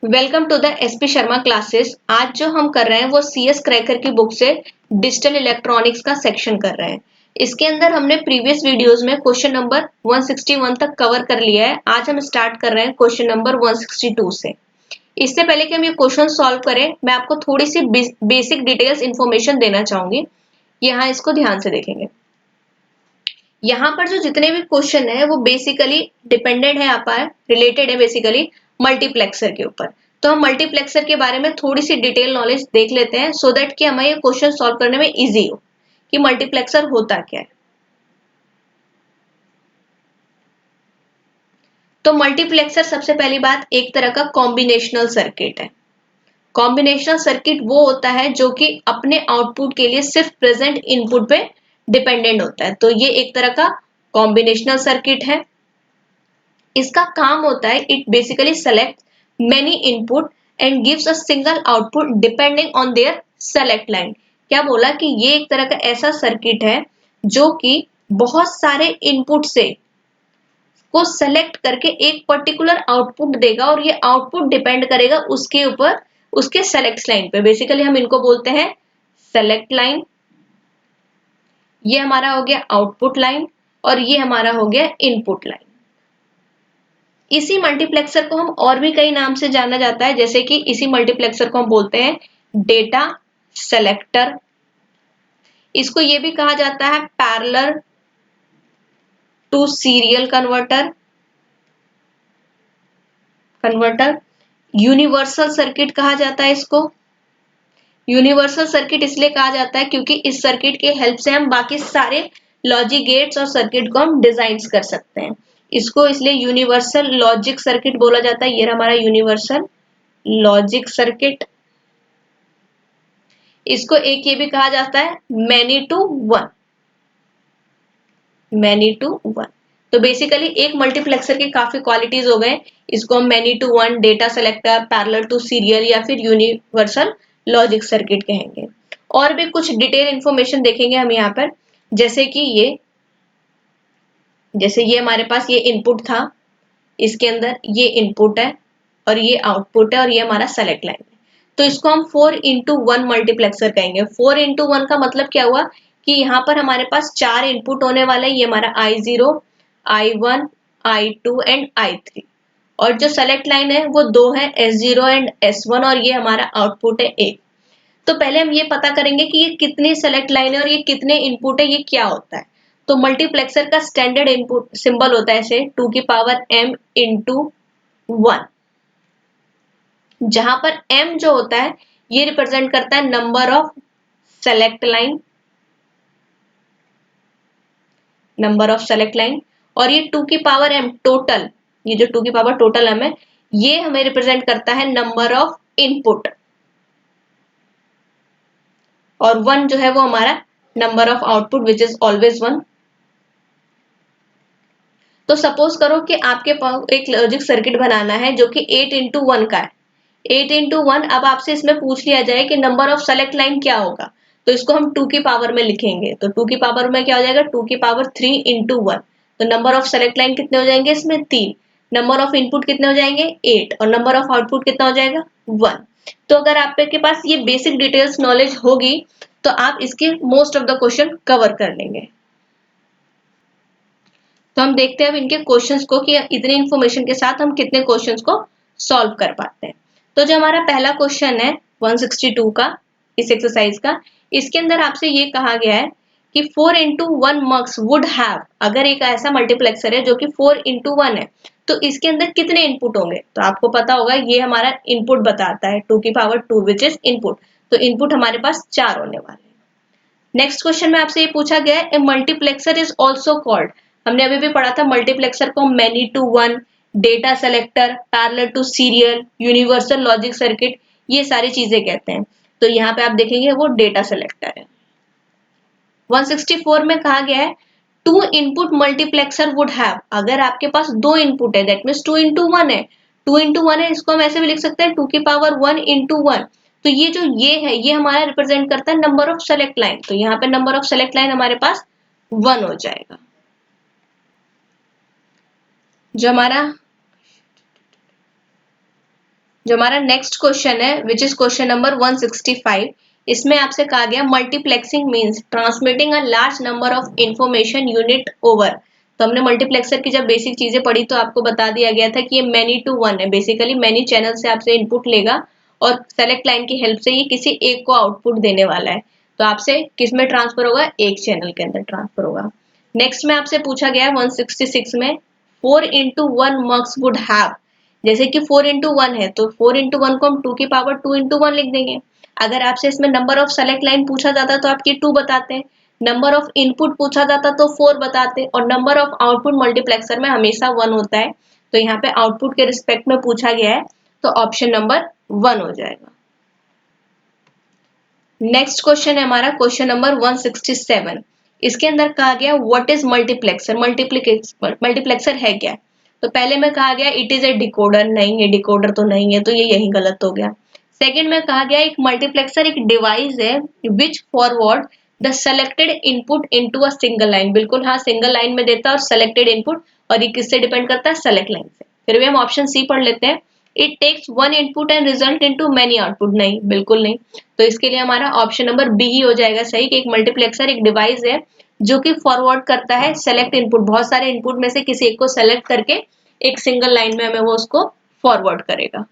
Welcome to the SP Sharma classes. आज जो हम कर रहे हैं वो सीएस क्रैकर की बुक से डिजिटल इलेक्ट्रॉनिक्स का सेक्शन कर रहे हैं। इसके अंदर हमने प्रीवियस वीडियोस में क्वेश्चन नंबर 161 तक कवर कर लिया है। आज हम स्टार्ट कर रहे हैं क्वेश्चन नंबर 162 से। इससे पहले कि हम ये क्वेश्चन सॉल्व करें, मैं आपको थोड़ी सी बेसिक डिटेल्स इंफॉर्मेशन देना चाहूंगी। यहाँ इसको ध्यान से देखेंगे। यहाँ पर जो जितने भी क्वेश्चन है वो बेसिकली डिपेंडेंट है, आप रिलेटेड है बेसिकली मल्टीप्लेक्सर के ऊपर। तो हम मल्टीप्लेक्सर के बारे में थोड़ी सी डिटेल नॉलेज देख लेते हैं सो दैट कि हमें ये क्वेश्चन सॉल्व करने में इजी हो कि मल्टीप्लेक्सर होता क्या है। तो मल्टीप्लेक्सर सबसे पहली बात एक तरह का कॉम्बिनेशनल सर्किट है। कॉम्बिनेशनल सर्किट वो होता है जो कि अपने आउटपुट के लिए सिर्फ प्रेजेंट इनपुट पे डिपेंडेंट होता है। तो ये एक तरह का कॉम्बिनेशनल सर्किट है। इसका काम होता है it basically select many input and gives a single output depending on their select line. क्या बोला कि ये एक तरह का ऐसा सर्किट है जो कि बहुत सारे इनपुट से को सेलेक्ट करके एक पर्टिकुलर आउटपुट देगा और ये आउटपुट डिपेंड करेगा उसके ऊपर, उसके सेलेक्ट लाइन पे। बेसिकली हम इनको बोलते हैं सेलेक्ट लाइन। ये हमारा हो गया आउटपुट लाइन और ये हमारा हो गया इनपुट लाइन। इसी मल्टीप्लेक्सर को हम और भी कई नाम से जाना जाता है, जैसे कि इसी मल्टीप्लेक्सर को हम बोलते हैं डेटा सेलेक्टर। इसको ये भी कहा जाता है parallel to serial converter. Universal circuit कहा जाता है इसको। यूनिवर्सल सर्किट इसलिए कहा जाता है क्योंकि इस सर्किट के हेल्प से हम बाकी सारे लॉजिक गेट्स और सर्किट को हम डिजाइन कर सकते हैं। इसको इसलिए यूनिवर्सल लॉजिक सर्किट बोला जाता है। ये हमारा यूनिवर्सल लॉजिक सर्किट। इसको एक ये भी कहा जाता है many to one. Many to one. तो बेसिकली एक मल्टीप्लेक्सर के काफी क्वालिटीज हो गए। इसको हम many to one, data selector, parallel to serial या फिर यूनिवर्सल लॉजिक सर्किट कहेंगे। और भी कुछ डिटेल इंफॉर्मेशन देखेंगे हम यहाँ पर, जैसे कि ये हमारे पास ये इनपुट था, इसके अंदर ये इनपुट है और ये आउटपुट है और ये हमारा सेलेक्ट लाइन है। तो इसको हम 4x1 मल्टीप्लेक्सर कहेंगे। 4x1 का मतलब क्या हुआ कि यहाँ पर हमारे पास 4 इनपुट होने वाले हैं। ये हमारा I0, I1, I2 and I3 और जो सेलेक्ट लाइन है वो 2 है, S0 एंड S1 और ये हमारा आउटपुट है 1। तो पहले हम ये पता करेंगे कि ये कितनी सेलेक्ट लाइन है और ये कितने इनपुट है, ये क्या होता है। तो मल्टीप्लेक्सर का स्टैंडर्ड इनपुट सिंबल होता है ऐसे 2 की पावर m इंटू 1, जहां पर m जो होता है ये रिप्रेजेंट करता है नंबर ऑफ सेलेक्ट लाइन, और ये 2 की पावर m टोटल, ये जो 2 की पावर टोटल m है ये हमें रिप्रेजेंट करता है नंबर ऑफ इनपुट, और 1 जो है वो हमारा number of output which is always 1। तो सपोज करो कि आपके पास एक लॉजिक सर्किट बनाना है जो कि 8x1 का है। 8x1, अब आपसे इसमें पूछ लिया जाए कि नंबर ऑफ सेलेक्ट लाइन क्या होगा, तो इसको हम 2 की पावर में लिखेंगे। तो 2 की पावर में क्या हो जाएगा, 2 की पावर 3x1। तो नंबर ऑफ सेलेक्ट लाइन कितने हो जाएंगे इसमें, 3। नंबर ऑफ इनपुट कितने हो जाएंगे, 8, और नंबर ऑफ आउटपुट कितना हो जाएगा, 1। तो अगर आपके पास ये बेसिक डिटेल्स नॉलेज होगी तो आप इसके most of the question cover कर लेंगे। तो हम देखते हैं अब इनके क्वेश्चंस को कि इतनी इंफॉर्मेशन के साथ हम कितने क्वेश्चंस को सॉल्व कर पाते हैं। तो जो हमारा पहला क्वेश्चन है 162 का, इस एक्सरसाइज का, इसके अंदर आपसे ये कहा गया है कि 4x1 मक्स वुड हैव, अगर एक ऐसा मल्टीप्लेक्सर है जो कि 4x1 है तो इसके अंदर कितने इनपुट होंगे। तो आपको पता होगा ये हमारा इनपुट बताता है 2 की पावर 2 विच इज इनपुट। तो इनपुट हमारे पास 4 होने वाले हैं। नेक्स्ट क्वेश्चन में आपसे ये पूछा गया है a multiplexer is also called, हमने अभी भी पढ़ा था मल्टीप्लेक्सर को many to one, data selector, parallel to serial, universal logic circuit, ये सारी चीजें कहते हैं। तो यहाँ पे आप देखेंगे वो डेटा सेलेक्टर है। 164 में कहा गया है two input multiplexer would have, अगर आपके पास 2 इनपुट है दैट मीन्स 2x1 है। 2x1 है, इसको हम ऐसे भी लिख सकते हैं 2 की पावर 1x1। तो ये जो ये है ये हमारा रिप्रेजेंट करता है नंबर ऑफ सेलेक्ट लाइन। तो यहाँ पे नंबर ऑफ सेलेक्ट लाइन हमारे पास 1 हो जाएगा। जो हमारा जो हमारा नेक्स्ट क्वेश्चन है विच इज क्वेश्चन नंबर 165, इसमें आपसे कहा गया multiplexing means transmitting a large number of information unit over. तो हमने मल्टीप्लेक्सर की जब बेसिक चीजें पढ़ी तो आपको बता दिया गया था कि ये मैनी टू वन है, बेसिकली मैनी चैनल से आपसे इनपुट लेगा और सेलेक्ट लाइन की हेल्प से ये किसी एक को आउटपुट देने वाला है। तो आपसे किस में ट्रांसफर होगा, एक चैनल के अंदर ट्रांसफर होगा। नेक्स्ट में आपसे पूछा गया 166 में 4 into 1 mux would have, जैसे कि 4 into 1 है तो 4 into 1 को हम 2 की पावर 2 into 1 लिख देंगे। अगर आपसे इसमें नंबर ऑफ सेलेक्ट लाइन पूछा जाता तो आपकी 2 बताते हैं, नंबर ऑफ इनपुट पूछा जाता तो 4 बताते, और नंबर ऑफ आउटपुट मल्टीप्लेक्सर में हमेशा 1 होता है, तो यहाँ पे आउटपुट के रिस्पेक्ट में पूछा गया है तो ऑप्शन नंबर 1 हो जाएगा। नेक्स्ट क्वेश्चन है हमारा क्वेश्चन नंबर 167, इसके अंदर कहा गया व्हाट इज मल्टीप्लेक्सर, मल्टीप्लेक्सर है क्या। तो पहले में कहा गया इट इज ए डिकोडर, नहीं है डिकोडर तो नहीं है, तो ये यही गलत हो गया। सेकंड में कहा गया एक मल्टीप्लेक्सर एक डिवाइस है which forward the selected input into a single line, बिल्कुल हाँ, सिंगल लाइन में देता है और सेलेक्टेड इनपुट, और ये किससे डिपेंड करता है, सेलेक्ट लाइन से। फिर भी हम ऑप्शन सी पढ़ लेते हैं, it takes one input and result into many output, नहीं बिल्कुल नहीं। तो इसके लिए हमारा ऑप्शन नंबर बी ही हो जाएगा सही, कि एक मल्टीप्लेक्सर एक डिवाइस है जो कि फॉरवर्ड करता है सेलेक्ट इनपुट, बहुत सारे इनपुट में से किसी एक को सेलेक्ट करके एक सिंगल लाइन में हमें वो उसको फॉरवर्ड करेगा।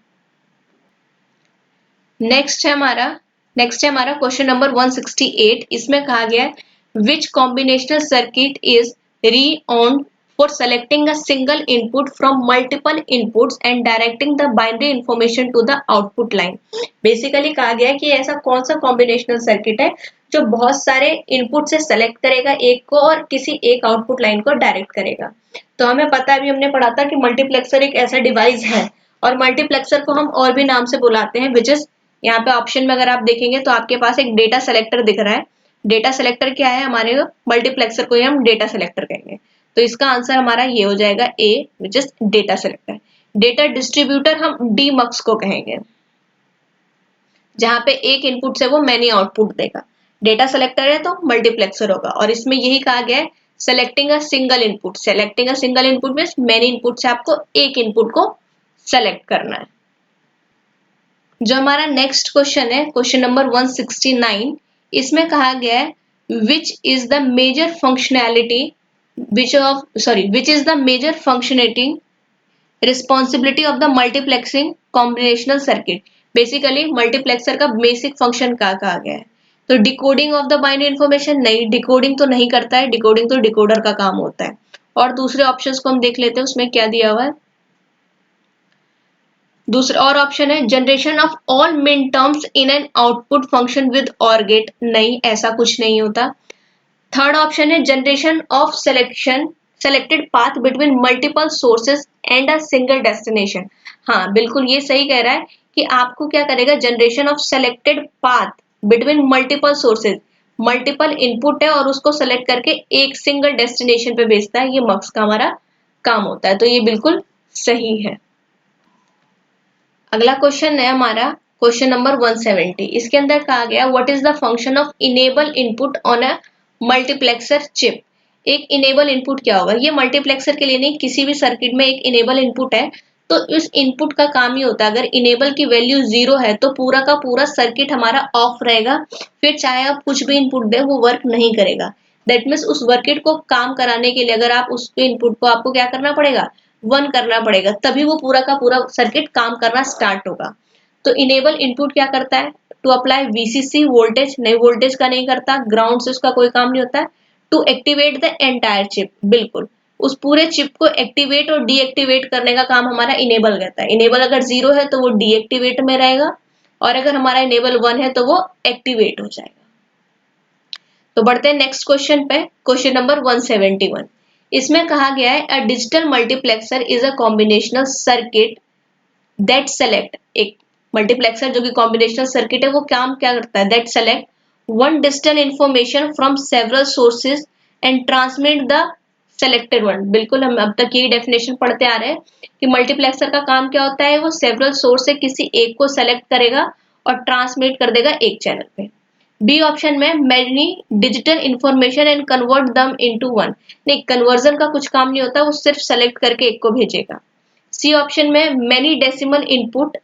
नेक्स्ट है हमारा क्वेश्चन नंबर 168, इसमें कहा गया है which combinational circuit is renowned for selecting a single input from multiple inputs and directing the binary information to the output line. Basically कहा गया है कि ऐसा कौन सा कॉम्बिनेशनल सर्किट है जो बहुत सारे इनपुट से सेलेक्ट करेगा एक को और किसी एक आउटपुट लाइन को डायरेक्ट करेगा। तो हमें पता है, अभी हमने पढ़ा था कि मल्टीप्लेक्सर एक ऐसा डिवाइस है, और मल्टीप्लेक्सर को हम और भी नाम से बुलाते हैं, विच इज यहाँ पे ऑप्शन में अगर आप देखेंगे तो आपके पास एक डेटा सेलेक्टर दिख रहा है। डेटा सेलेक्टर क्या है, हमारे मल्टीप्लेक्सर को ही हम डेटा सेलेक्टर कहेंगे। तो इसका आंसर हमारा ये हो जाएगा a, which is data selector. Data distributor हम डीमक्स को कहेंगे, जहां पे एक इनपुट से वो मैनी आउटपुट देगा। डेटा सेलेक्टर है तो मल्टीप्लेक्सर होगा, और इसमें यही कहा गया है selecting a single input. Selecting a single input means many input से आपको एक इनपुट को सेलेक्ट करना है। जो हमारा नेक्स्ट क्वेश्चन है क्वेश्चन नंबर 169, इसमें कहा गया है which is the major functionality which is the major functionality responsibility of the multiplexing combinational circuit. Basically multiplexer का बेसिक फंक्शन क्या कहा गया है, तो decoding of the binary information, नहीं डिकोडिंग तो नहीं करता है, डिकोडिंग तो डिकोडर का काम होता है। और दूसरे ऑप्शंस को हम देख लेते हैं उसमें क्या दिया हुआ है। दूसरा और ऑप्शन है जनरेशन ऑफ ऑल मिन terms in an output function with और गेट, नहीं ऐसा कुछ नहीं होता। थर्ड ऑप्शन है generation of selected path between multiple sources and a single destination. हाँ बिल्कुल ये सही कह रहा है कि आपको क्या करेगा, generation of selected path between multiple sources, multiple input है और उसको सेलेक्ट करके एक सिंगल डेस्टिनेशन पे भेजता है, ये मक्स का हमारा काम होता है। तो ये बिल्कुल सही है। अगला क्वेश्चन है हमारा क्वेश्चन नंबर 170, इसके अंदर कहा गया what is the function of enable input on a multiplexer chip. एक इनेबल इनपुट क्या होगा, ये मल्टीप्लेक्सर के लिए नहीं, किसी भी सर्किट में एक इनेबल इनपुट है तो इस इनपुट का काम ही होता है, अगर इनेबल की वैल्यू 0 है तो पूरा का पूरा सर्किट हमारा ऑफ रहेगा, फिर चाहे आप कुछ भी इनपुट दे वो वर्क नहीं करेगा। दैट मीन्स उस सर्किट को काम कराने के लिए अगर आप उस इनपुट को आपको क्या करना पड़ेगा, 1 करना पड़ेगा, तभी वो पूरा का पूरा सर्किट काम करना स्टार्ट होगा। तो इनेबल इनपुट क्या करता है, टू अप्लाई वीसीसी वोल्टेज, नहीं वोल्टेज का नहीं करता, ग्राउंड से उसका कोई काम नहीं होता है। To activate the entire chip, बिल्कुल उस पूरे चिप को एक्टिवेट और डीएक्टिवेट करने का काम हमारा इनेबल करता है। इनेबल अगर 0 है तो वो डीएक्टिवेट में रहेगा, और अगर हमारा इनेबल 1 है तो वो एक्टिवेट हो जाएगा। तो बढ़ते हैं नेक्स्ट क्वेश्चन पे, क्वेश्चन नंबर 171, इसमें कहा गया है a digital multiplexer is a combinational circuit that select, एक मल्टीप्लेक्सर जो कि कॉम्बिनेशनल सर्किट है वो काम क्या करता है, that select one digital information from several sources and transmit the selected one. बिल्कुल हम अब तक यही डेफिनेशन पढ़ते आ रहे हैं कि मल्टीप्लेक्सर का काम क्या होता है, वो सेवरल सोर्स से किसी एक को सेलेक्ट करेगा और ट्रांसमिट कर देगा एक चैनल पे। बी ऑप्शन में many digital information and convert दम इनटू वन, नहीं कन्वर्जन का कुछ काम नहीं होता, वो सिर्फ सेलेक्ट करके एक को भेजेगा। सी ऑप्शन में many decimal input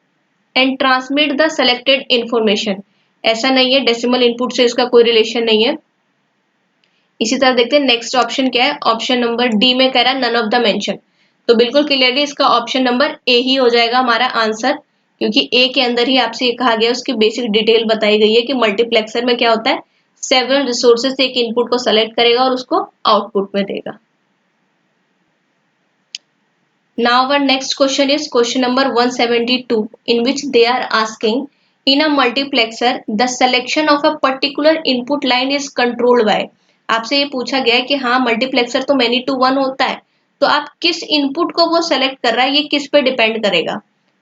and transmit the selected information. ऐसा नहीं है, डेसिमल इनपुट से इसका कोई रिलेशन नहीं है। इसी तरह देखते हैं नेक्स्ट ऑप्शन क्या है। ऑप्शन नंबर डी में कह रहा है नन ऑफ द मेंशन, तो बिल्कुल क्लियरली इसका ऑप्शन नंबर ए ही हो जाएगा हमारा आंसर, क्योंकि ए के अंदर ही आपसे ये कहा गया, उसकी बेसिक डिटेल बताई गई है कि मल्टीप्लेक्सर में क्या होता है, सेवरल रिसोर्सेज से एक इनपुट को सेलेक्ट करेगा और उसको आउटपुट में देगा। Now our next question is question number 172, in which they are asking, in a multiplexer the selection of a particular input line is controlled by। आपसे ये पूछा गया है कि हाँ मल्टीप्लेक्सर तो many to one होता है, तो आप किस इनपुट को वो सेलेक्ट कर रहा है, ये किस पे डिपेंड करेगा।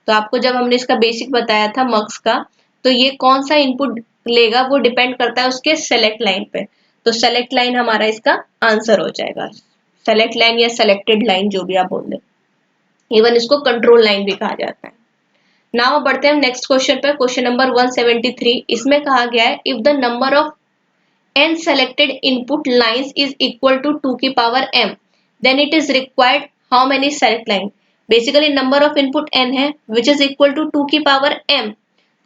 तो आपको जब हमने इसका बेसिक बताया था मक्स का, तो ये कौन सा इनपुट लेगा वो डिपेंड करता है उसके सेलेक्ट लाइन पे। तो सेलेक्ट लाइन हमारा इसका आंसर हो जाएगा, सेलेक्ट लाइन या सेलेक्टेड लाइन जो भी आप बोल रहे, इवन इसको कंट्रोल लाइन भी कहा जाता है। नाउ बढ़ते हैं नेक्स्ट क्वेश्चन पे, क्वेश्चन नंबर 173। इसमें कहा गया है if the number of n selected input lines is equal to 2 की power m, then it is required how many select line। Basically number of input n है which is equal to 2 की power m,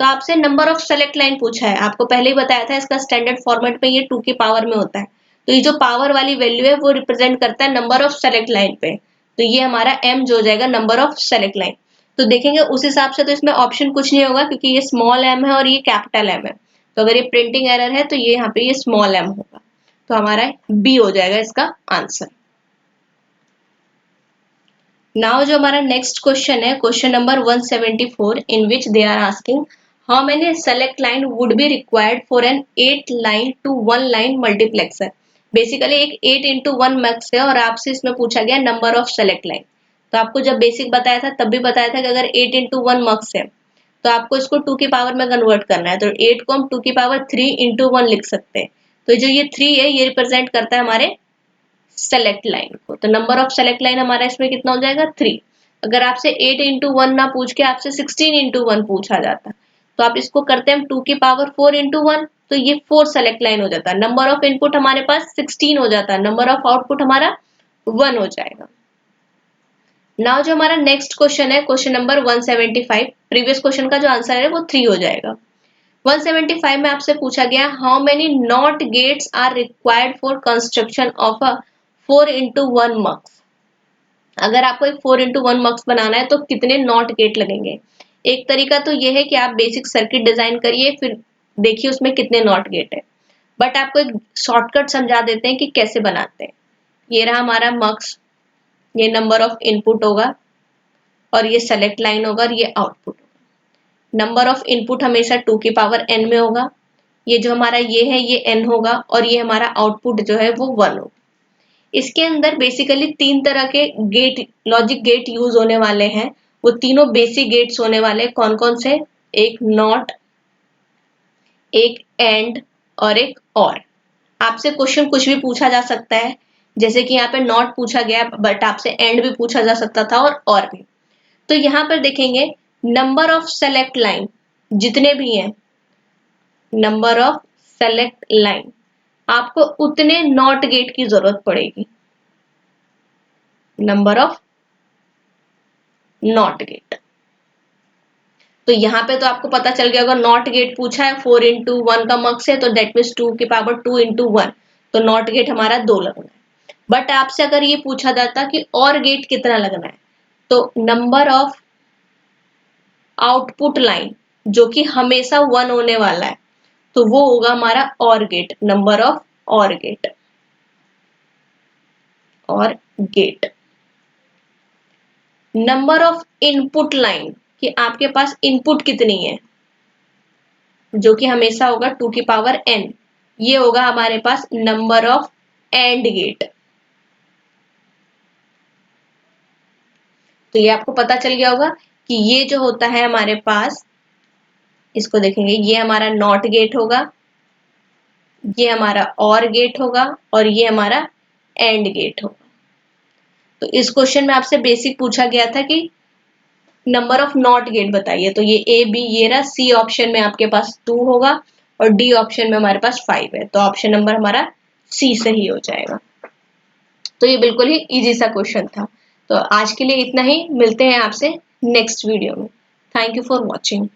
तो आपसे number of select line पूछा है। आपको पहले ही बताया था इसका स्टैंडर्ड फॉर्मेट में ये 2 की पावर में होता है, तो ये जो पावर वाली वैल्यू है वो रिप्रेजेंट करता है नंबर ऑफ सेलेक्ट लाइन पे, तो ये हमारा m जो हो जाएगा नंबर ऑफ सेलेक्ट लाइन। तो देखेंगे उस हिसाब से तो इसमें ऑप्शन कुछ नहीं होगा, क्योंकि ये स्मॉल m है और ये कैपिटल M है, तो अगर ये प्रिंटिंग एरर है तो ये यहाँ पे ये स्मॉल m होगा, तो हमारा B हो जाएगा इसका आंसर। नाउ जो हमारा नेक्स्ट क्वेश्चन है question number 174, in which they are asking how many select line would be required for an 8 line to 1 line multiplexer. Basically एक 8 into 1 मैक्स है और आपसे इसमें पूछा गया नंबर ऑफ सेलेक्ट लाइन। तो आपको जब बेसिक बताया था तब भी बताया था कि अगर 8 into 1 मैक्स है तो आपको इसको 2 की पावर में कन्वर्ट करना है, तो 8 को हम 2 की पावर 3 into 1 लिख सकते हैं। तो जो ये 3 है ये रिप्रेजेंट करता है हमारे सेलेक्ट लाइन को, तो नंबर ऑफ सेलेक्ट लाइन हमारा इसमें कितना हो जाएगा 3। अगर आपसे 8 into 1 ना पूछ के आपसे 16 into 1 पूछा जाता तो आप इसको करते हैं 2 की पावर 4 into 1, तो ये 4 सेलेक्ट लाइन हो जाता है। नंबर ऑफ इनपुट हमारे पास 16 हो जाता है, नंबर ऑफ आउटपुट हमारा 1 हो जाएगा। नाउ जो हमारा नेक्स्ट क्वेश्चन है क्वेश्चन नंबर 175, प्रीवियस क्वेश्चन का जो आंसर है वो 3 हो जाएगा। 175 में आपसे पूछा गया how many not gates are required for construction of a 4 into 1 mux. अगर आपको एक 4 into 1 मक्स बनाना है तो कितने नॉट गेट लगेंगे। एक तरीका तो ये है कि आप बेसिक सर्किट डिजाइन करिए फिर देखिए उसमें कितने नॉट गेट है, बट आपको एक शॉर्टकट समझा देते हैं कि कैसे बनाते हैं। ये रहा हमारा मक्स, ये नंबर ऑफ इनपुट होगा और ये सेलेक्ट लाइन होगा और ये आउटपुट होगा। नंबर ऑफ इनपुट हमेशा 2 की पावर n में होगा, ये जो हमारा ये है ये n होगा और ये हमारा आउटपुट जो है वो 1 होगा। इसके अंदर बेसिकली 3 तरह के गेट, लॉजिक गेट यूज होने वाले हैं, वो तीनों बेसिक गेट्स होने वाले कौन कौन से, एक नॉट, एक एंड और एक और। आपसे क्वेश्चन कुछ भी पूछा जा सकता है, जैसे कि यहाँ पे नॉट पूछा गया बट आपसे एंड भी पूछा जा सकता था और भी। तो यहाँ पर देखेंगे नंबर ऑफ सेलेक्ट लाइन जितने भी हैं, नंबर ऑफ सेलेक्ट लाइन आपको उतने नॉट गेट की जरूरत पड़ेगी, नंबर ऑफ नॉट गेट। तो यहाँ पे तो आपको पता चल गया होगा नॉट गेट पूछा है 4 into 1 का मक्स है तो दैट मीन्स 2 की पावर 2 into 1, तो नॉट गेट हमारा 2 लगना है। बट आपसे अगर ये पूछा जाता कि और गेट कितना लगना है, तो नंबर ऑफ आउटपुट लाइन जो कि हमेशा 1 होने वाला है, तो वो होगा हमारा or gate, number of or gate, or gate. Number of input line कि आपके पास इनपुट कितनी है, जो कि हमेशा होगा 2 की पावर n, ये होगा हमारे पास नंबर ऑफ एंड गेट। तो ये आपको पता चल गया होगा कि ये जो होता है हमारे पास, इसको देखेंगे ये हमारा नॉट गेट होगा, ये हमारा और गेट होगा और ये हमारा एंड गेट होगा। तो इस क्वेश्चन में आपसे बेसिक पूछा गया था कि नंबर ऑफ नॉट गेट बताइए, तो ये ए बी ये रहा, सी ऑप्शन में आपके पास 2 होगा और डी ऑप्शन में हमारे पास 5 है, तो ऑप्शन नंबर हमारा सी सही हो जाएगा। तो ये बिल्कुल ही इजी सा क्वेश्चन था। तो आज के लिए इतना ही, मिलते हैं आपसे नेक्स्ट वीडियो में। Thank you for watching.